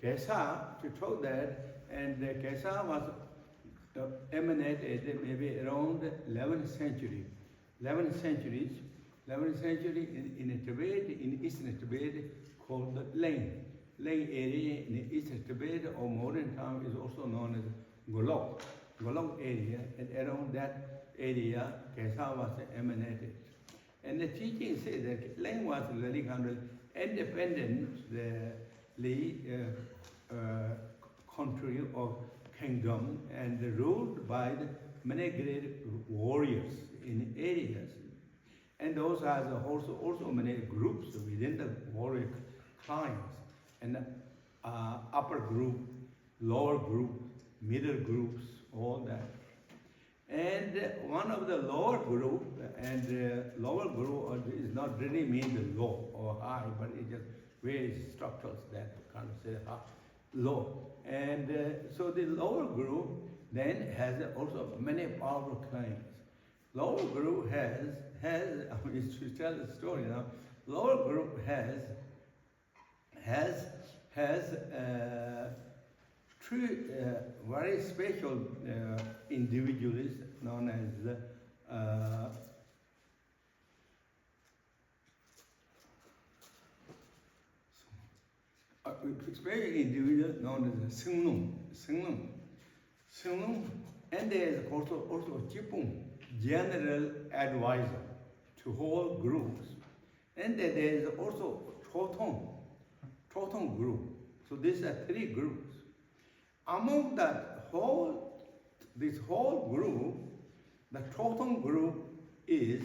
Gesar, to told that, and Gesar was emanated maybe around 11th century. 11th century in Tibet, in eastern Tibet, called the Ling. Ling area in eastern Tibet, or modern time, is also known as Golok. Golok area, and around that area, Gesar was emanated. And the teaching says that Ling was really kind of independent, country or kingdom, and ruled by the many great warriors in areas. And those are also many groups within the warrior clans, and upper group, lower group, middle groups, all that. And one of the lower group, lower group is not really mean the low or high, but it just various structures that kind of say low. And so the lower group then has also many powerful claims. Lower group has I mean, to tell the story now, lower group has three very special individuals known as special individual known as Senglung, and there is also Chipung, general advisor to whole groups, and there is also Chotong group. So these are three groups. Among this whole group, the Chotong group is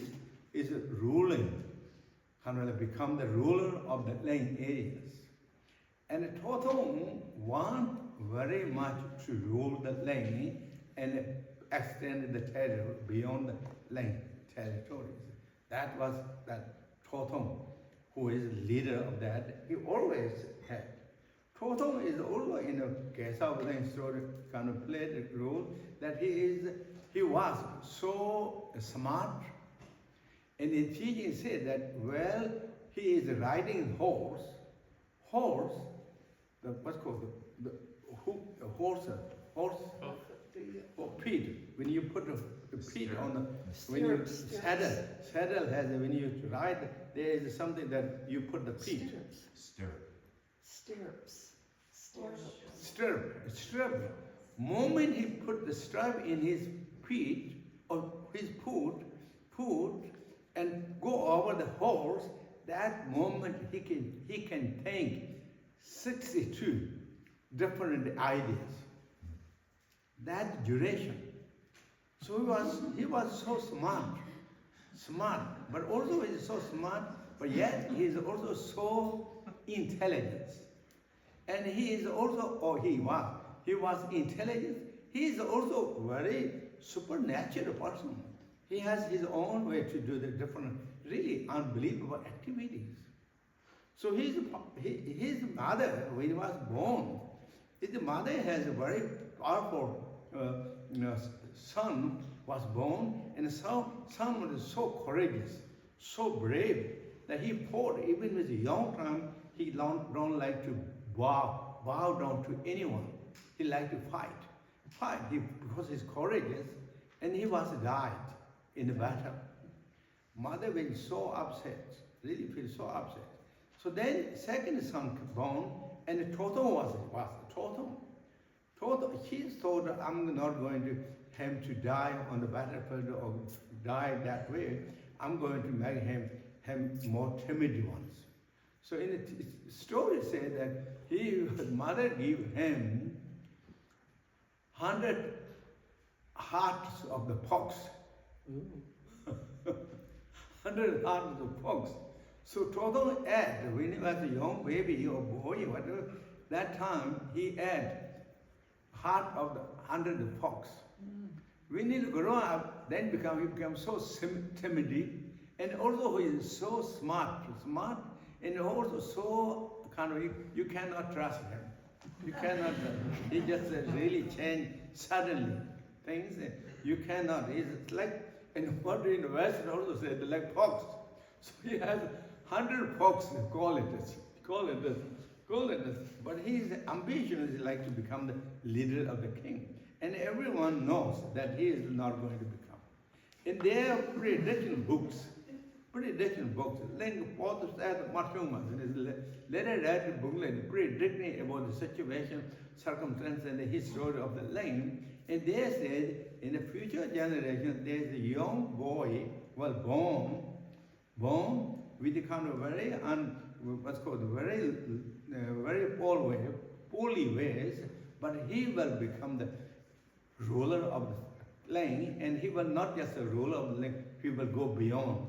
ruling, kind of become the ruler of the Ling areas. And the Chotong want very much to rule the Ling and extend the territory beyond the Ling territories. That was that Chotong, who is leader of that. He always had. Chotong is also in a Gesar story kind of played a role that he was so smart, and the teaching said that while he is riding horse, what's called the feet. When you put the feet on the when you saddle has when you ride, there is something that you put the feet. Stirrup. Moment he put the stirrup in his feet or his foot and go over the horse, that moment he can think 62 different ideas. That duration. So he was so smart, but also he's so smart, but yet he is also so intelligent. And he is also, he was intelligent. He is also very supernatural person. He has his own way to do the different, really unbelievable activities. So his mother, when he was born, his mother has a very powerful son was born, and the son was so courageous, so brave, that he fought even with a young time. He don't like to bow down to anyone. He liked to fight. Because he's courageous, and he was died in the battle. Mother was so upset, really feel so upset. So then second son born, and Chotong was Chotong. She thought, I'm not going to him to die on the battlefield or die that way. I'm going to make him more timid ones. So in the story said that his mother gave him 100 hearts of the fox. 100 hearts of the fox. So Chotong ate, when he was a young baby or boy, whatever, that time he ate heart of the 100 fox. When he grow up, then he become so timid, and also he is so smart, and also so kind of, you cannot trust him. You cannot, he just really changed suddenly. Things, you cannot, he's like, and what in the West also said, like fox. So he has 100 fox, call it this. coolness. But his ambition is like to become the leader of the king. And everyone knows that he is not going to become. In their prediction books, like Paul said, later read the booklet predicting about the situation, circumstance, and the history of the land. And they said, in the future generation, there is a young boy, born with a kind of very, very poorly ways, but he will become the ruler of the land, and he will not just a ruler of the land, he will go beyond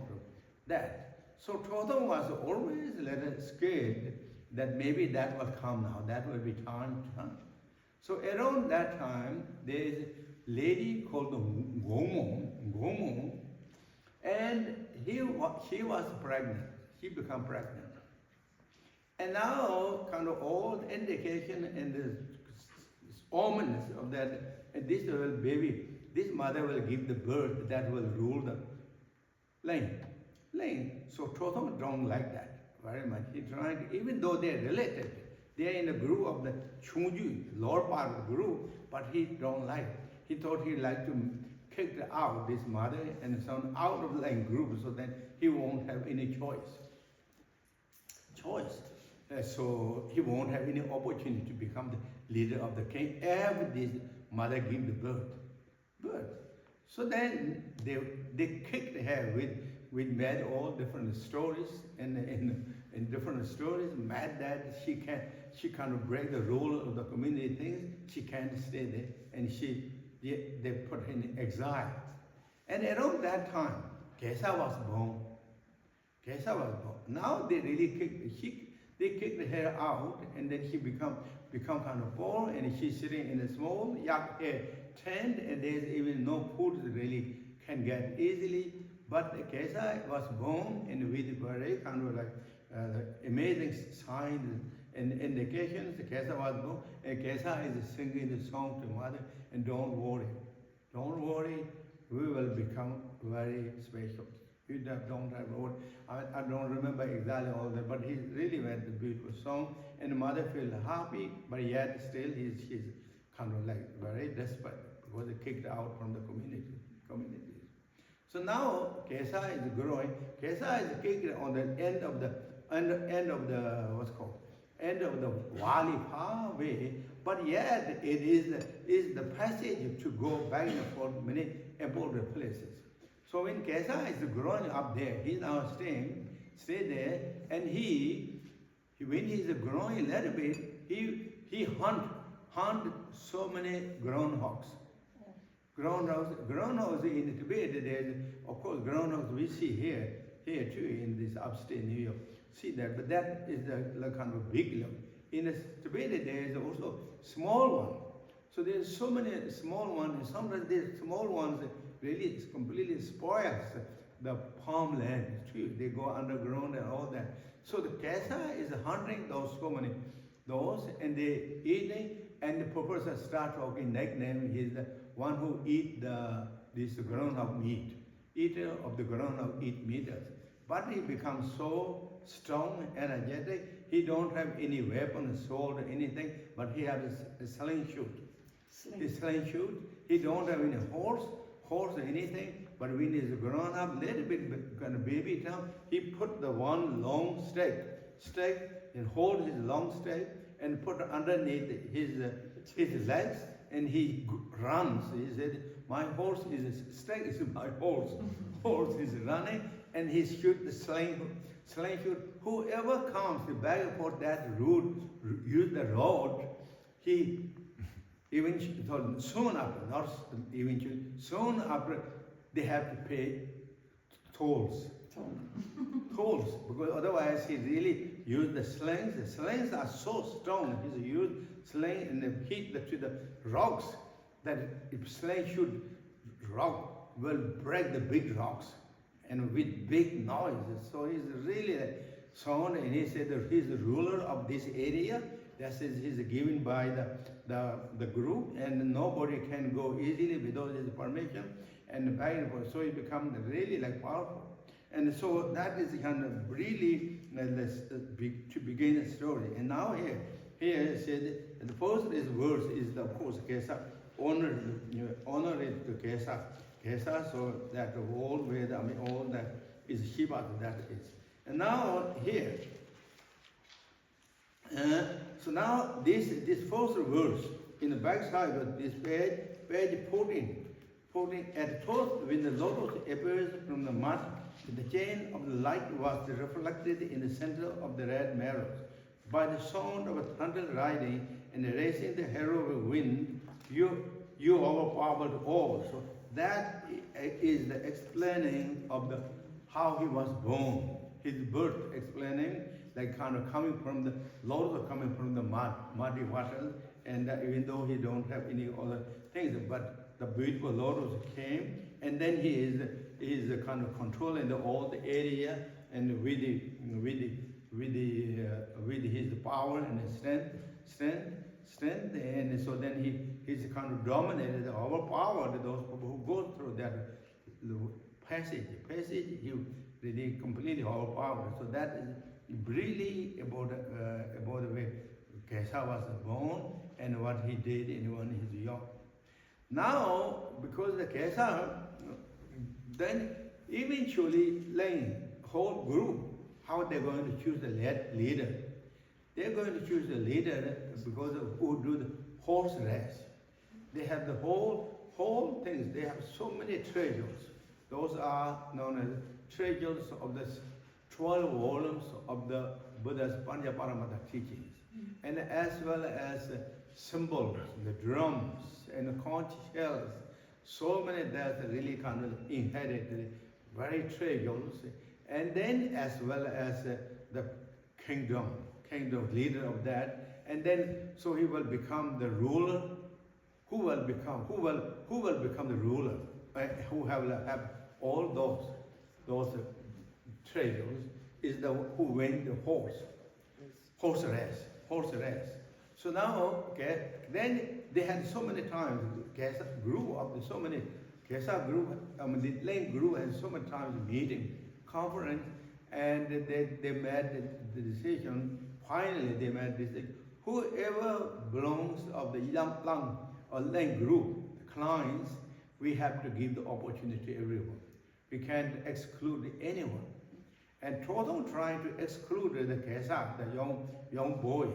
that. So Tothom was always a little scared that maybe that will come now, that will be time. So around that time, there is a lady called Gomo, and she was pregnant. She became pregnant. And now, kind of all the indication and the ominous of that, and this baby, this mother will give the birth that will rule the land. So Tothom don't like that very much. He tried, even though they're related, they're in the group of the Chungju, lower part of the group, but he don't like. He thought he'd like to kick out this mother and son out of the group so that he won't have any choice. So he won't have any opportunity to become the leader of the king after this mother give the birth. So then they kicked her with mad all different stories and different stories, mad that she kind of break the rule of the community things. She can't stay there, and they put her in exile. And around that time, Gesar was born. Now they really kicked her out, and then she become kind of poor, and she's sitting in a small tent, and there's even no food really can get easily. But Gesar was born, and with very kind of like amazing signs and indications. Gesar was born, and Gesar is singing the song to mother, and don't worry, we will become very special. You don't have worry. I don't remember exactly all that, but he really went the beautiful song, and the mother felt happy, but yet still she's kind of like very desperate because they kicked out from the communities. So now Gesar is growing. Gesar is kicked on the end of the Wali far way, but yet it is the passage to go back and forth many important places. So when Gesar is growing up there, he's now stay there, and when he's growing a little bit, he hunt so many groundhogs. Groundhogs in Tibet, there's of course groundhogs we see here too in this upstate New York. See that, but that is the kind of big one. In Tibet, there is also small one. So there's so many small ones, and sometimes these small ones really completely spoils the farmland too. They go underground and all that. So the Gesar is hunting those, and they eating, and the professor start talking nickname. He's the one who eat this groundhog meat, eater of the groundhog eat meaters. But he becomes so strong, energetic. He don't have any weapon, sword, or anything, but he has a slingshot. His slingshot. He don't have any horse or anything. But when he's grown up, little bit kind of baby time, he put the one long stake, and hold his long stake and put underneath his legs, and he runs. He said, "My horse is stake is my horse." Horse is running, and he shoot the slingshot. Whoever comes to beg for that route, use the road, he eventually, soon after, they have to pay tolls, because otherwise he really used the slings. The slings are so strong. He's used sling and they hit to the rocks, that if sling should rock will break the big rocks and with big noises. So he's really sound, and he said that he's the ruler of this area. That is, he's given by the group, and nobody can go easily without his permission. And back and forth. So he becomes really like powerful. And so that is kind of really to begin the story. And now here it said the first verse is of course Gesar honor it to Gesar, so that the whole Veda, all that is Shiva, that is. And now here, so now this first verse in the backside of this page 14, at first when the lotus appears from the mud, the chain of the light was reflected in the center of the red mirrors. By the sound of a thunder riding and racing the hero of wind, you overpowered all. So that is the explaining of how he was born, his birth, explaining like kind of coming from the lotus, coming from the muddy water, and even though he don't have any other things, but the beautiful lotus came, and then he is kind of controlling all the area, and with his power and his strength, and so then he's kind of dominated, overpowered those people who go through that passage. He really completely overpowered. So that is really about the way Gesar was born and what he did when he was young. Now, because the Gesar, then eventually whole group, how they're going to choose the leader. They're going to choose the leader because of who do the horse race. They have the whole things. They have so many treasures. Those are known as treasures of the 12 volumes of the Buddha's Panchaparamita teachings. And as well as symbols, the drums and the conch shells. So many that really kind of inherited very treasures. And then as well as the kingdom leader of that. And then so he will become the ruler. Who will become the ruler? Who have all those treasures is the who win the horse race. So now, okay, then they had so many times. Gesar grew up. The Lane grew and so many times meeting, conference, and they made the decision. Finally, they made this decision. Whoever belongs of the Lang or Lane group, the clients, we have to give the opportunity to everyone. We can't exclude anyone. And Tsewang trying to exclude the Gesar, the young boy.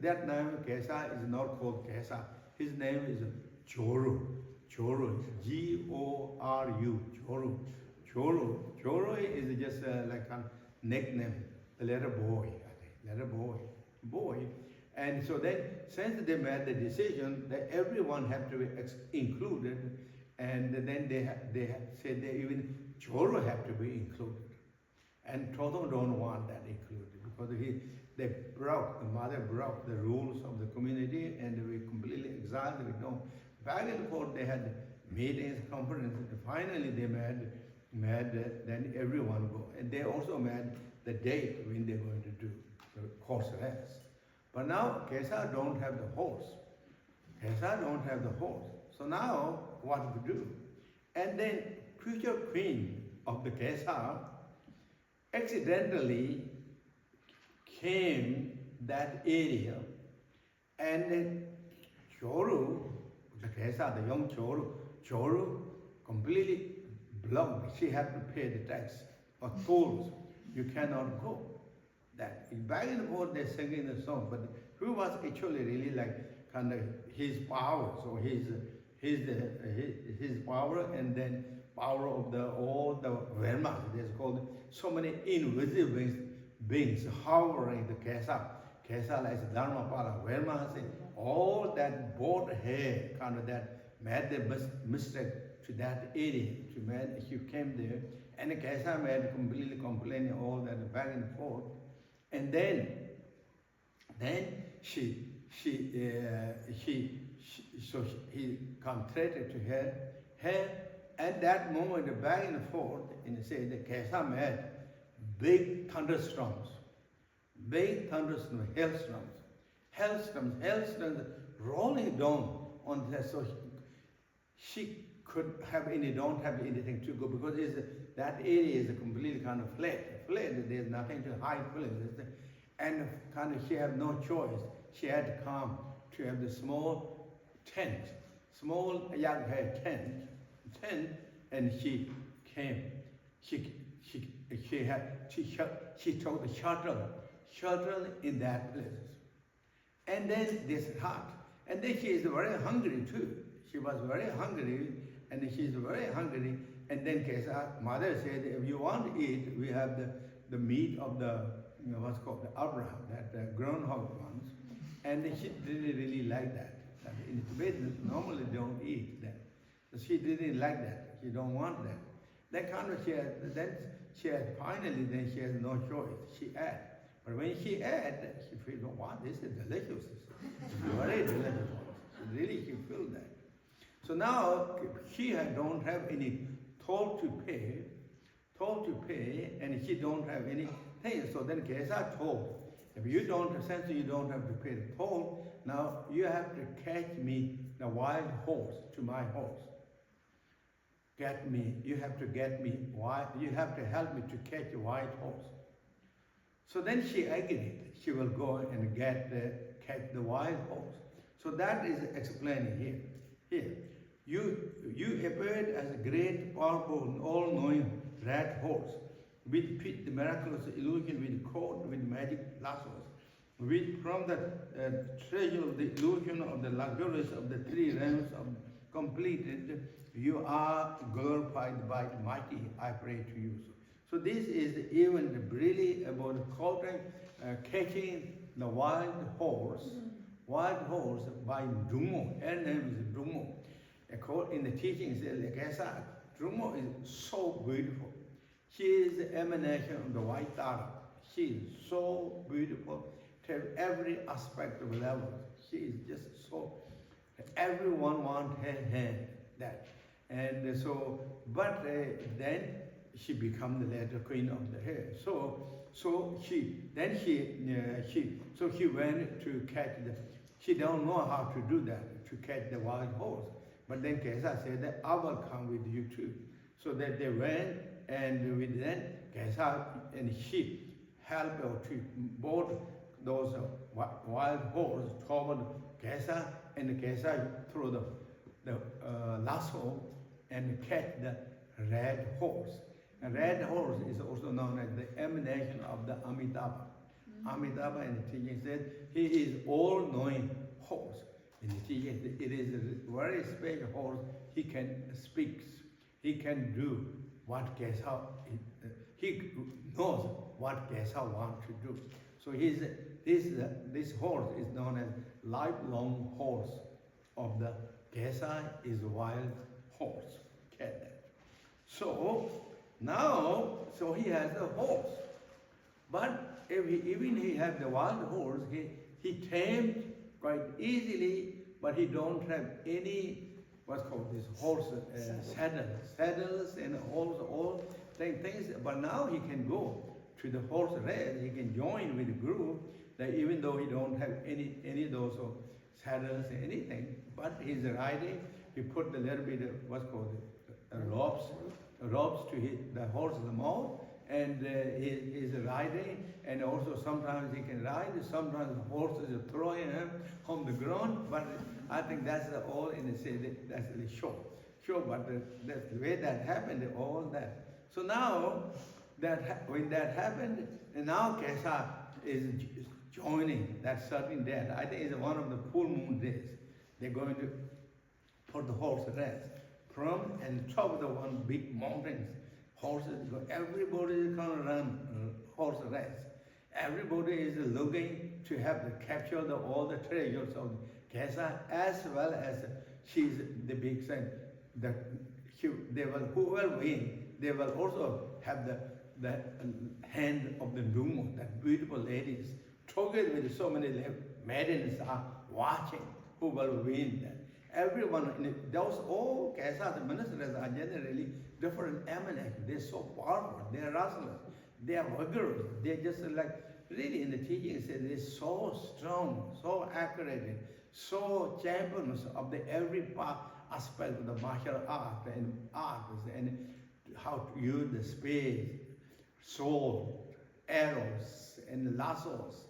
That name Gesar is not called Gesar. His name is Gyoru. G-O-R-U. Gyoru is just like a nickname. The letter boy. And so then, since they made the decision that everyone had to be included, and then they said that even Gyoru have to be included. And Tsewang don't want that included because the mother broke the rules of the community, and we completely exiled. We don't. Back and forth, they had meetings, conferences, and finally they made then everyone go. And they also made the date when they're going to do the horse race. But now Gesar don't have the horse. So now what we do? And then future queen of the Gesar accidentally came that area, and then Gyoru, the Gesar, the young Gyoru completely blocked. She had to pay the tax or tolls. You cannot go. That back and forth they're singing the song, but who was actually really like kind of his power? So his power, and then power of all the Vermas. There's called so many invisible beings hovering the Gesar. Gesar like Dharmapala, Vermas, all that board hair kind of that made the mistake to that area. She came there, and the Gesar made completely complaining all that back and forth, and then he contracted to her. At that moment, the back and forth, and said the Gesar made big thunderstorms, hailstorms rolling down on her. So she don't have anything to go because that area is a completely kind of flat. Flat, there's nothing to hide places. And kind of she had no choice. She had to come to have the small tent, small young hair tent, and she came. She took the shelter in that place. And then this hut. And then she is very hungry too. She was very hungry, and she's very hungry. And then Gesar mother said, if you want to eat, we have the meat of the, what's called the Abraham, that groundhog ones. And she didn't really like that. In Tibet, normally don't eat that. So she didn't like that. She don't want that. That kind of finally then she has no choice. She ate. But when she ate, she feels, oh, wow, this is delicious. It's very delicious. Really, she feels that. So now she don't have any toll to pay, and she don't have anything. So then Gesar told, if you don't, since you don't have to pay the toll, now you have to catch me the wild horse to my horse. You have to get me wild, you have to help me to catch a wild horse. So then she agreed. She will go and catch the wild horse. So that is explaining here. Here, you appeared as a great, powerful, all-knowing red horse, with the miraculous illusion, with coat, with magic lassos, from the treasure of the illusion of the luxuries of the three realms of completed, you are glorified by the mighty, I pray to you. So this is even really about catching the wild horse by Drumo. Her name is Drumo. In the teaching it says, Gesar, Drumo is so beautiful. She is the emanation of the white Tara. She is so beautiful to have every aspect of level. She is just so, everyone wants her hand, that. And so, but then she become the latter queen of the hair. So she went to catch she don't know how to do that, to catch the wild horse. But then Gesar said that I will come with you too. So that they went, and with then Gesar and she helped her to board those wild horses toward Gesar, and Gesar threw the lasso and catch the red horse. A red horse is also known as the emanation of the Amitabha. Amitabha in the teaching said he is all-knowing horse. In the teaching, it is a very special horse. He can speak. He can do what Gesar, he knows what Gesar wants to do. So this horse is known as lifelong horse of the Gesar is a wild horse. So now, so he has a horse. But if he has the wild horse, he tamed quite easily, but he don't have any, what's called this horse saddles and all things. But now he can go to the horse race. He can join with the group, that even though he don't have any of those saddles or anything, but he's riding. He put a little bit of what's called ropes to the horse's mouth, and he's riding, and also sometimes he can ride, sometimes the horse is throwing him on the ground, but I think that's all in the city, that's the show. But that's the way that happened, all that. So now, when that happened, and now Gesar is joining that certain day. I think it's one of the full moon days. They're going to put the horse rest. From and top of the one big mountains, horses go. Everybody is going to run horse race. Everybody is looking to have to capture all the treasures of Gesar, as well as she's the big saint. Whoever win, they will also have the hand of the Dumo, that beautiful ladies, together with so many maidens are watching who will win that. Everyone, those all Gesar ministers are generally different emanations. They're so powerful, they're restless, they're vigorous, they're just like, really in the teaching it says they're so strong, so accurate, so champions of every aspect of the martial art and arts, and how to use the spade, sword, arrows, and lassos.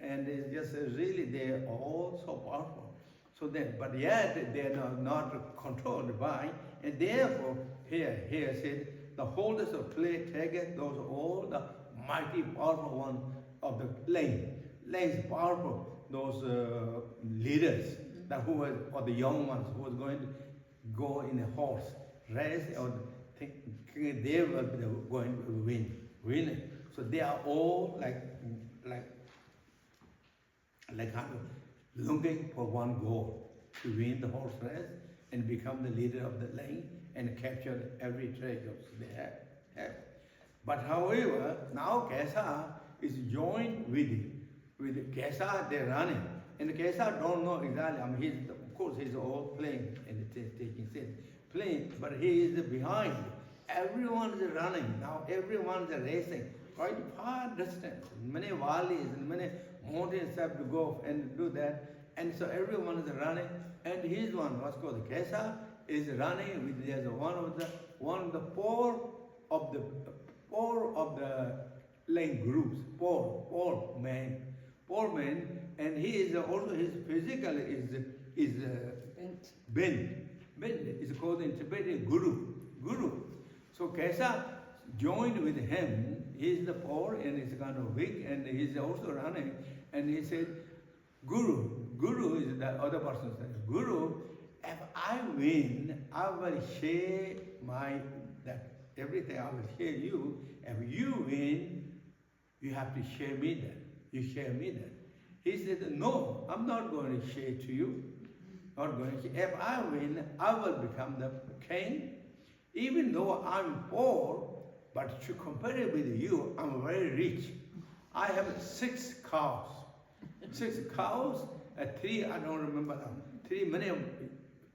And it's just really, they're all so powerful. So then, but yet they're not controlled by, and therefore, here said, the holders of clay take those all the mighty powerful one of the lane. Lane's powerful, those leaders, that who was, or the young ones who was going to go in a horse race, or think they were going to win. So they are all like kind of looking for one goal, to win the horse race and become the leader of the lane and capture every treasure they have. But however, now Gesar is joined with Gesar, they're running. And Gesar don't know exactly, I mean, of course he's all playing and taking sin, playing, but he is behind. Everyone is running, now everyone is racing, quite far distance, many valleys and many mountains have to go and do that. And so everyone is running, and his one, what's called Gesar, is running with there's one of the four of the lane groups, four men, and he is also, his physical is bent. Is called in Tibetan Guru. So Gesar joined with him. He is the poor and he's kind of weak, and he's also running. And he said, Guru is the other person says, Guru, if I win, I will share everything I will share you. If you win, you have to share me that. You share me that. He said, no, I'm not going to share to you. Not going to. If I win, I will become the king. Even though I'm poor, but to compare it with you, I'm very rich. I have 6 cows. 6 cows, 3, I don't remember them. 3 many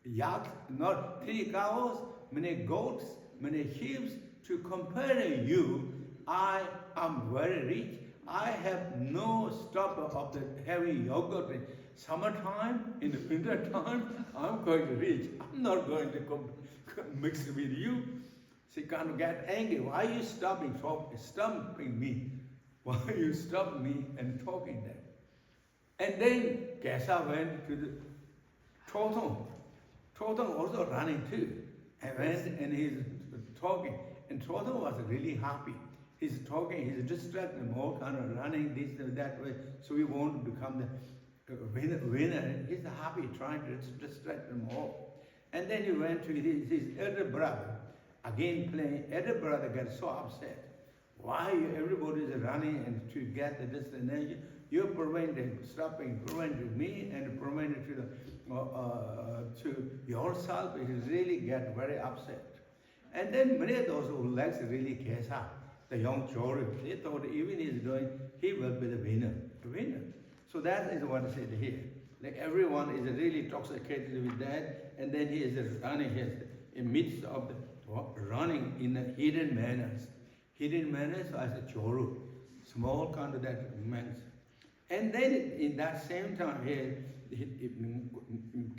yaks, not 3 cows, many goats, many sheep. To compare you, I am very rich. I have no stop of the heavy yogurt. Summertime, in the winter time, I'm going to rich. I'm not going to mix with you. She can't get angry. Why are you stopping me? Why are you stopping me and talking that? And then Gesar went to the Tsewang. Tsewang also running too. And went and he's talking. And Tsewang was really happy. He's talking, he's distracted, more kind of running this and that way, so he won't become the winner. He's happy trying to distract them all. And then he went to his elder brother, again playing. Elder brother got so upset. Why everybody is running and to get the destination? You're stopping me and preventing to yourself. He really get very upset. And then many of those who likes really Gesar, the young children, they thought even he's doing, he will be the winner. So that is what I said here. Like everyone is really intoxicated with that, and then he is running in midst of the running in the hidden manners. Hidden manners as a choru, small kind of that means. And then in that same time here,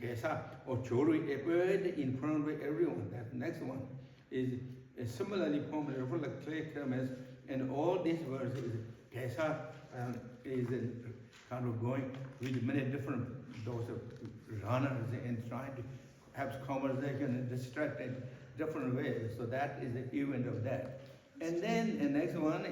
Gesar or choru appeared in front of everyone. That next one is similarly formed like clay pyramids, and all these words is Gesar is kind of going with many different those runners and trying to have conversation and distract in different ways. So that is the event of that. And then the next one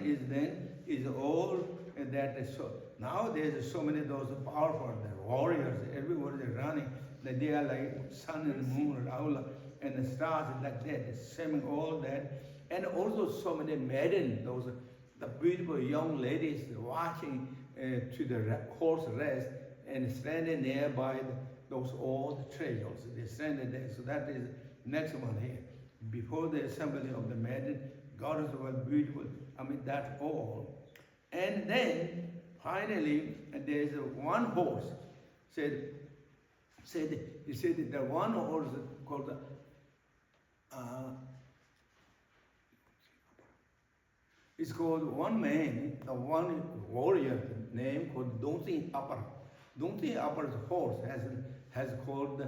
is all that is so. Now there's so many those powerful warriors. Everybody is running. That they are like sun and moon, Raula, and the stars like that, swimming all that. And also so many maidens, those the beautiful young ladies watching to the horse rest and standing there by those old treasures. They standing there. So that is next one here. Before the assembly of the maiden, goddess was beautiful. I mean, that's all. And then finally, there is one horse. He said that one horse called it's called one man, the one warrior name called Dongyal Upper. Dongyal Upper's horse has called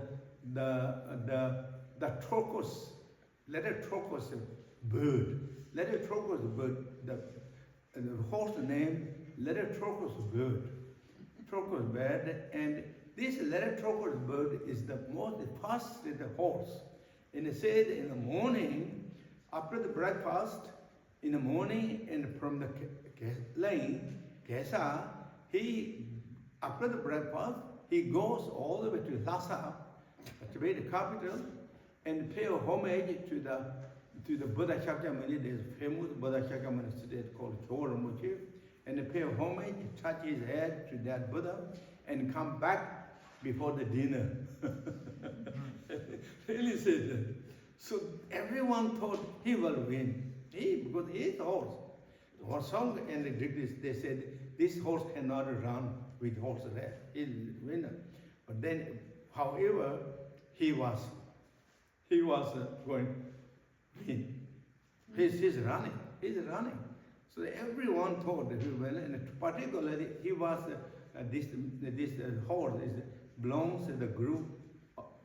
the turquoise, letter turquoise bird. Letter-trocus bird. The horse name letter-trocus bird. Trocus bird, and this letter-trocus bird is the most fastest horse. And it said in the morning, after the breakfast, in the morning, and from the lane, Gesar, after the breakfast, he goes all the way to Lhasa, to be the capital, and pay homage to the Buddha Shakyamuni. There's a famous Buddha Shakyamuni state called Jamgön Mipham Rinpoche, and pay homage, touch his head to that Buddha, and come back before the dinner. Really said that. So everyone thought he will win. Because he is a horse. The horse song and the Greeks, they said, this horse cannot run with horse race. He's the winner. But then, however, he was going to win. He's running. He's running. So everyone thought that he will win, and particularly he was this horse belongs to the group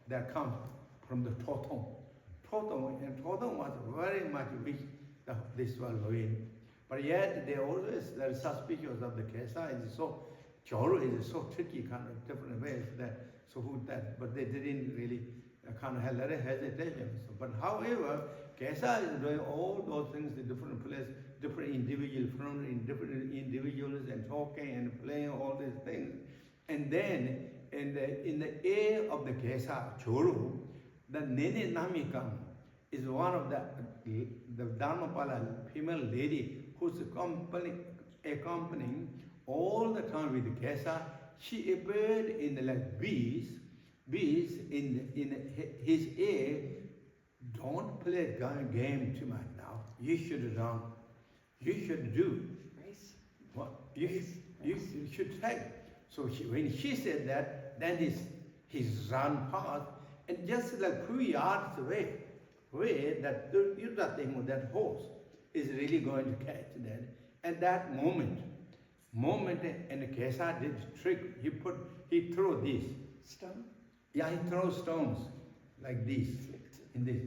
that comes from the Totem. And Totem was very much wish that this will win. But yet they always are suspicious of the Gesar. Joro is so tricky, kind of different ways but they didn't really kind of have a lot of hesitation. So, but however, Gesar is doing all those things in different places, different individuals, from different individuals, and talking and playing all these things. And then in the air of the Gesar, Joro, the Nene Namikam is one of the Dharmapala female lady who's accompanying all the time with the Gesar. She appeared in the bees in his ear. Don't play game too much now. You should run. You should do. Race. What? You should take. So when she said that, then he's run past, and just like 2 yards away, that horse is really going to catch that. At that moment, and Gesar did trick. He threw this. Stone? Yeah, he throws stones like this. In this.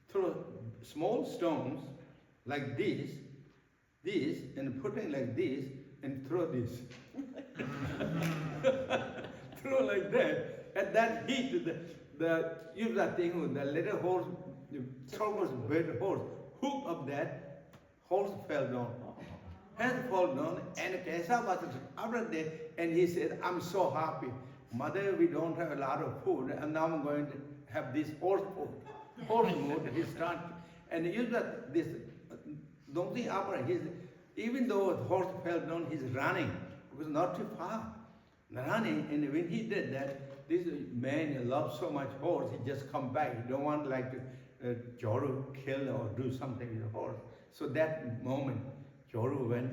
Throw small stones like this, and putting like this, and throw this. Throw like that. At that heat, the little horse, the Trogo's bird horse, hook of that, horse fell down. Has fallen down, and Gesar was after that, and he said, I'm so happy. Mother, we don't have a lot of food, and now I'm going to have this horse food. Horse food, he started, and this donkey after even though the horse fell down, he's running, because not too far. Running, and when he did that, this man loves so much horse, he just come back. He don't want to Joro kill or do something with the horse. So that moment, Joro went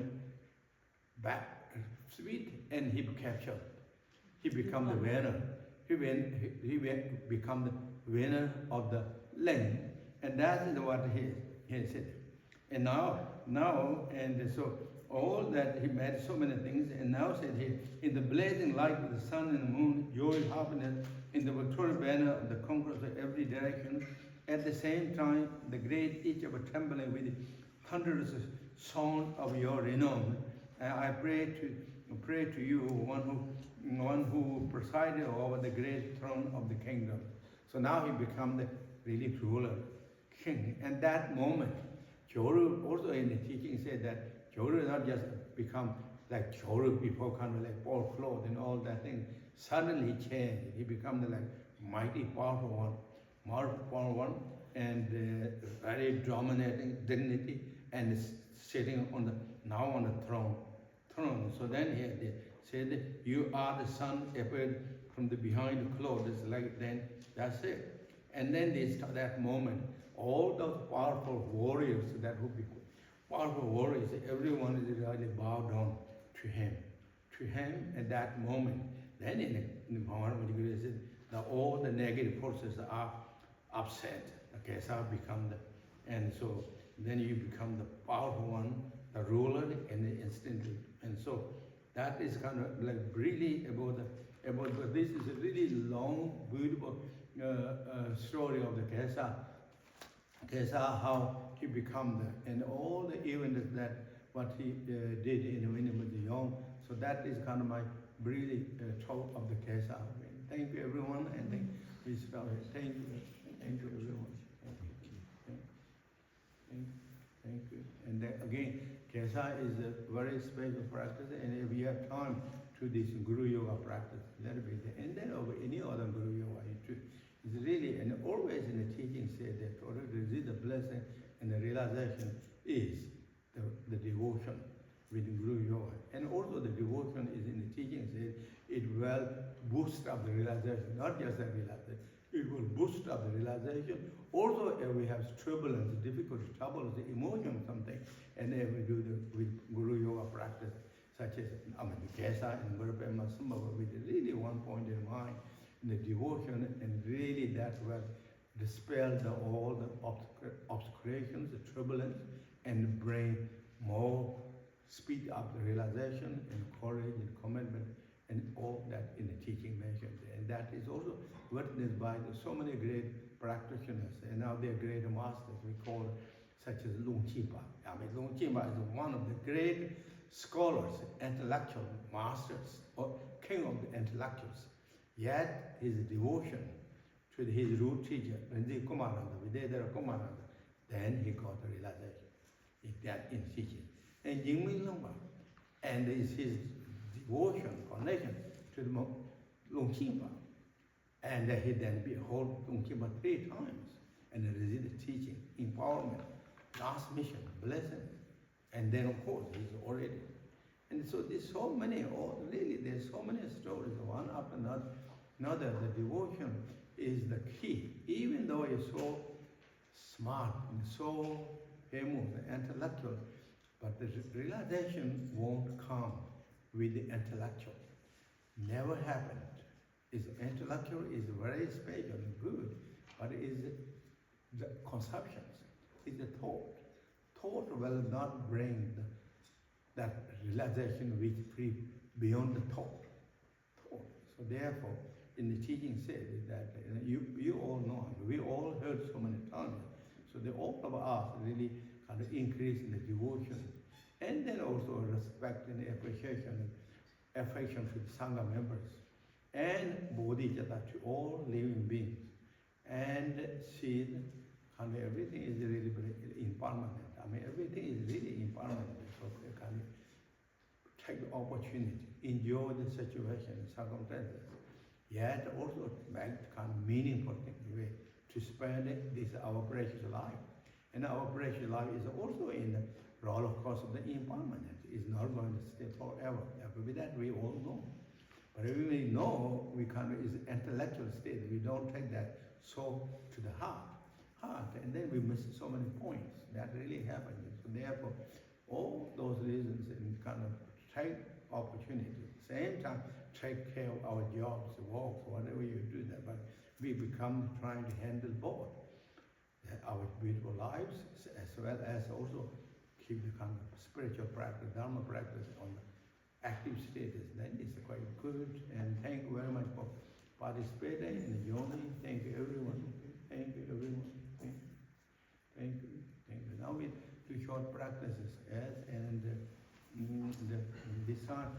back, sweet, and he captured. He became the winner. He become the winner of the land, and that is what he said. And now, and so all that he made so many things, and now said here, in the blazing light of the sun and the moon, joy, happiness, in the victorious banner of the conquerors of every direction, at the same time, the great each of a trembling with hundreds of sound of your renown. And I pray to you, one who presided over the great throne of the kingdom. So now he become the really ruler, king. And that moment, Joro also in the teaching said that Joro not just become like Joro before, kind of like poor clothes and all that thing. Suddenly he changed. He become the mighty powerful one, and very dominating dignity, and sitting on the throne. So then he said, you are the sun appeared from the behind the clothes. Like then that's it. And then that moment, all those powerful warriors everyone is really bowed down to him at that moment. Then in the Maharaj said that all the negative forces are upset. The Gesar become and so then you become the powerful one, the ruler, and instantly. And so that is kind of like really about this is a really long, beautiful story of the Gesar. Gesar, how he become the, and all the events that what he did in when he was young. So that is kind of my really talk of the Gesar. Thank you everyone, and thank you, thank you everyone. Thank you. And then again, Gesar is a very special practice, and if you have time to this Guru Yoga practice, that will be the end of any other Guru Yoga. It's really, and always in the teaching said that already the blessing and the realization is the devotion with the Guru Yoga. And also the devotion is in the teaching said it will boost up the realization, not just the realization. It will boost up the realization. Also, if we have turbulence, difficulty, troubles, the emotion, something, and then we do the with Guru Yoga practice, such as Gesar and Guru Padmasambhava, with really one point in mind, the devotion, and really that will dispel all the obscurations, the turbulence, and bring more speed up the realization and courage and commitment and all that in the teaching mentioned. And that is also witnessed by so many great practitioners, and now they're great masters, we call such as Lung Chipa. Lung Chipa is one of the great scholars, intellectual masters, or king of the intellectuals. Yet his devotion to his root teacher, Rinpoche Kumaranda, Videdara Kumaranda, then he got the realization in teaching. And Nyingma, and is his devotion, connection to the Lung Chipa. And he then behold Lung Chipa 3 times, and received the teaching, empowerment, last mission, blessing. And then of course he's already. And so there's so many, really there's so many stories, one after another. The devotion is the key. Even though you're so smart and so famous, intellectual, but the realization won't come with the intellectual. Never happened. Is intellectual is very special and good, but is the conceptions, is the thought. Thought will not bring that realization which beyond the thought. So therefore, in the teaching said that you all know, we all heard so many times. So all of us really kind of increase in the devotion, and then also respect and appreciation, affection to the Sangha members, and bodhicitta to all living beings, and see kind of everything is really impermanent. Everything is really impermanent. So they can take the opportunity, enjoy the situation, circumstances, yet also make kind of meaningful way to spend this our precious life. And our precious life is also in the roller coaster of the impermanent. It's not going to stay forever. With that we all know. But if we know, we kind of is intellectual state. We don't take that so to the heart, and then we miss so many points that really happen. So therefore, all those reasons and kind of take opportunity. Same time, take care of our jobs, work, whatever you do that. But we become trying to handle both our beautiful lives as well as also keep the kind of spiritual practice, dharma practice on the active status. Then it's quite good. And thank you very much for participating in the journey. Thank you everyone. Thank you everyone. Thank you. Thank you. Now we do short practices and this time